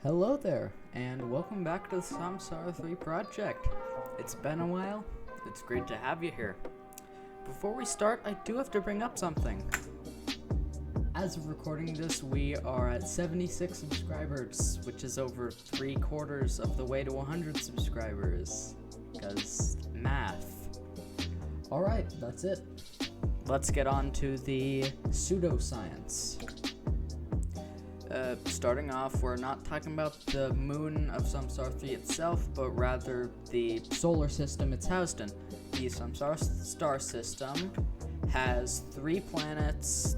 Hello there, and welcome back to the Samsara III project. It's been a while. It's great to have you here. Before we start, I do have to bring up something. As of recording this, we are at 76 subscribers, which is over 3/4 of the way to 100 subscribers. Because math. Alright, that's it. Let's get on to the pseudoscience. Starting off, we're not talking about the moon of Samsara III itself, but rather the solar system it's housed in. The Samsara star system has 3 planets,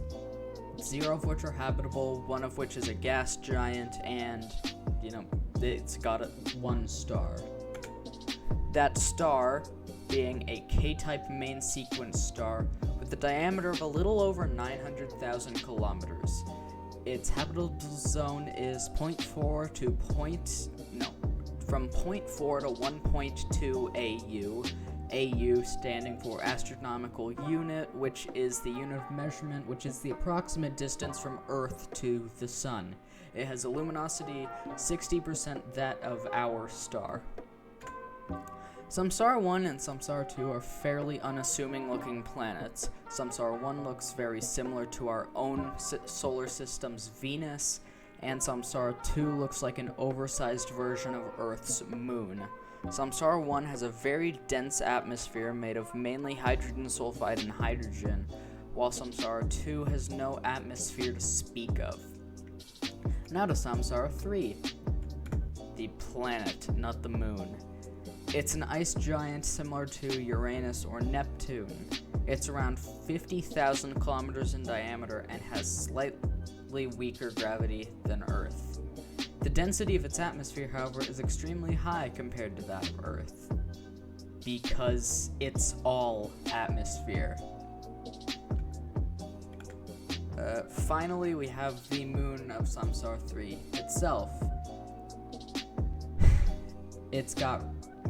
0 of which are habitable, 1 of which is a gas giant, and, it's got 1 star. That star being a K-type main sequence star with a diameter of a little over 900,000 kilometers. Its habitable zone is from 0.4 to 1.2 AU. AU standing for astronomical unit, which is the unit of measurement, which is the approximate distance from Earth to the Sun. It has a luminosity 60% that of our star. Samsara 1 and Samsara 2 are fairly unassuming looking planets. Samsara 1 looks very similar to our own solar system's Venus, and Samsara 2 looks like an oversized version of Earth's moon. Samsara 1 has a very dense atmosphere made of mainly hydrogen sulfide and hydrogen, while Samsara 2 has no atmosphere to speak of. Now to Samsara 3. The planet, not the moon. It's an ice giant similar to Uranus or Neptune. It's around 50,000 kilometers in diameter and has slightly weaker gravity than Earth. The density of its atmosphere, however, is extremely high compared to that of Earth, because it's all atmosphere. Finally, we have the moon of Samsara 3 itself. It's got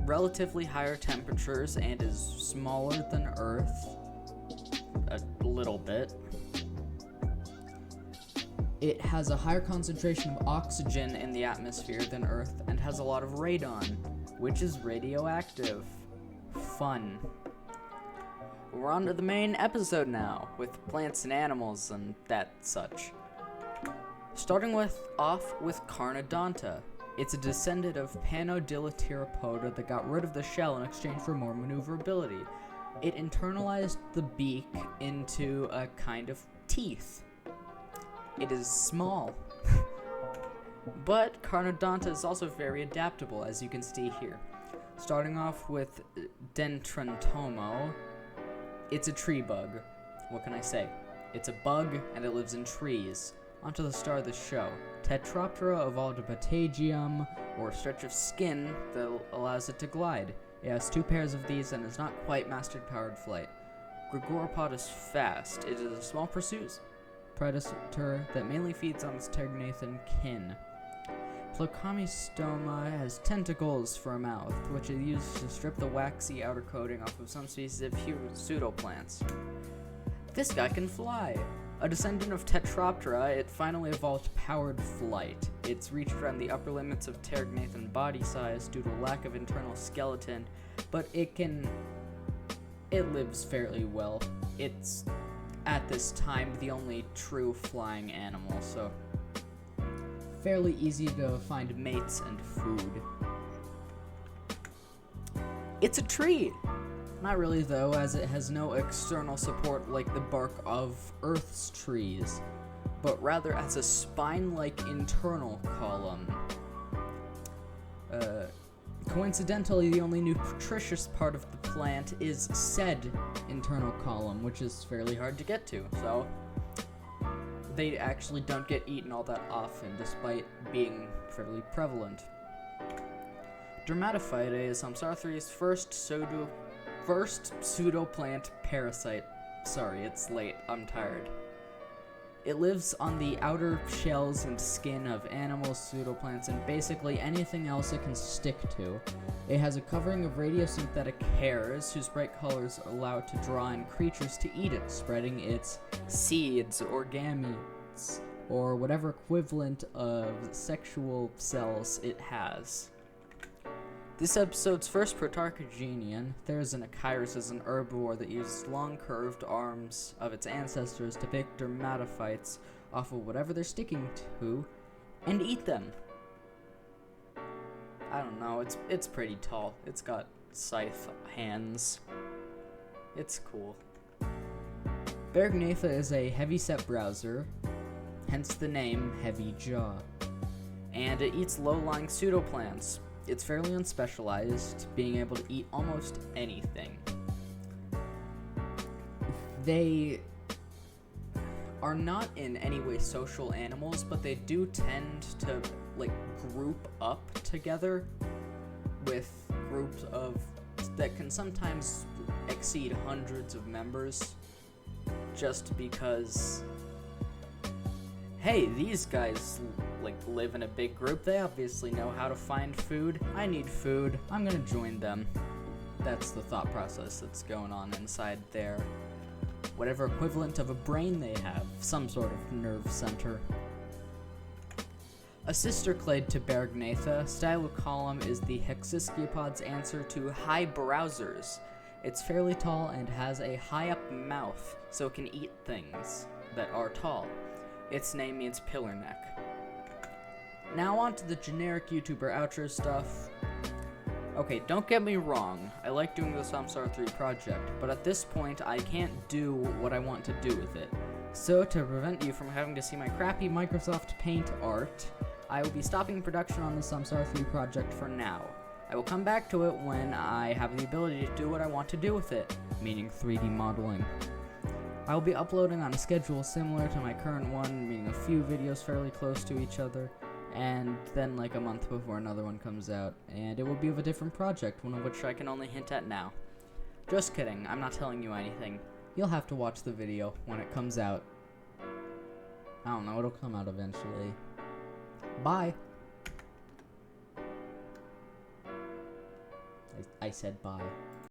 relatively higher temperatures and is smaller than Earth a little bit. It has a higher concentration of oxygen in the atmosphere than Earth and has a lot of radon, which is radioactive. Fun. We're on to the main episode now, with plants and animals and that such. Starting off with Carnodonta. It's a descendant of Panodilateropoda that got rid of the shell in exchange for more maneuverability. It internalized the beak into a kind of teeth. It is small. But Carnodonta is also very adaptable, as you can see here. Starting off with Dentrentomo, it's a tree bug. What can I say? It's a bug, and it lives in trees. Onto the star of the show. Tetraptera evolved a patagium, or stretch of skin, that allows it to glide. It has 2 pairs of these and has not quite mastered powered flight. Gregoropod is fast. It is a small predator that mainly feeds on its pterognathan kin. Plocomystoma has tentacles for a mouth, which it uses to strip the waxy outer coating off of some species of pseudoplants. This guy can fly. A descendant of Tetraptera, it finally evolved powered flight. It's reached around the upper limits of pterognathan body size due to lack of internal skeleton, but it lives fairly well. It's, at this time, the only true flying animal, so fairly easy to find mates and food. It's a tree! Not really though, as it has no external support like the bark of Earth's trees, but rather as a spine-like internal column. Coincidentally, the only nutritious part of the plant is said internal column, which is fairly hard to get to, so they actually don't get eaten all that often, despite being fairly prevalent. Dermatophytae is Samsara III's first pseudoplant parasite. Sorry, it's late. I'm tired. It lives on the outer shells and skin of animals, pseudoplants, and basically anything else it can stick to. It has a covering of radiosynthetic hairs, whose bright colors allow it to draw in creatures to eat it, spreading its seeds or gametes or whatever equivalent of sexual cells it has. This episode's first Protarchogenian, Therizinochirus, is an herbivore that uses long curved arms of its ancestors to pick dermatophytes off of whatever they're sticking to and eat them. I don't know, it's pretty tall. It's got scythe hands. It's cool. Barognatha is a heavy-set browser, hence the name Heavy Jaw, and it eats low-lying pseudoplants. It's fairly unspecialized, being able to eat almost anything. They are not in any way social animals, but they do tend to group up together with groups that can sometimes exceed hundreds of members, just because, hey, these guys live in a big group. They obviously know how to find food. I need food. I'm gonna join them. That's the thought process that's going on inside their whatever equivalent of a brain they have, some sort of nerve center. A sister clade to Barognatha, Stylocollum is the hexischiopod's answer to high browsers. It's fairly tall and has a high-up mouth, so it can eat things that are tall. Its name means pillar neck. Now on to the generic YouTuber outro stuff. Okay, don't get me wrong, I like doing the Samsara III project, but at this point I can't do what I want to do with it. So to prevent you from having to see my crappy Microsoft Paint art, I will be stopping production on the Samsara III project for now. I will come back to it when I have the ability to do what I want to do with it, meaning 3D modeling. I will be uploading on a schedule similar to my current one, meaning a few videos fairly close to each other, and then a month before another one comes out, and it will be of a different project, one of which I can only hint at now. Just kidding, I'm not telling you anything. You'll have to watch the video when it comes out. I don't know, it'll come out eventually. Bye! I said bye.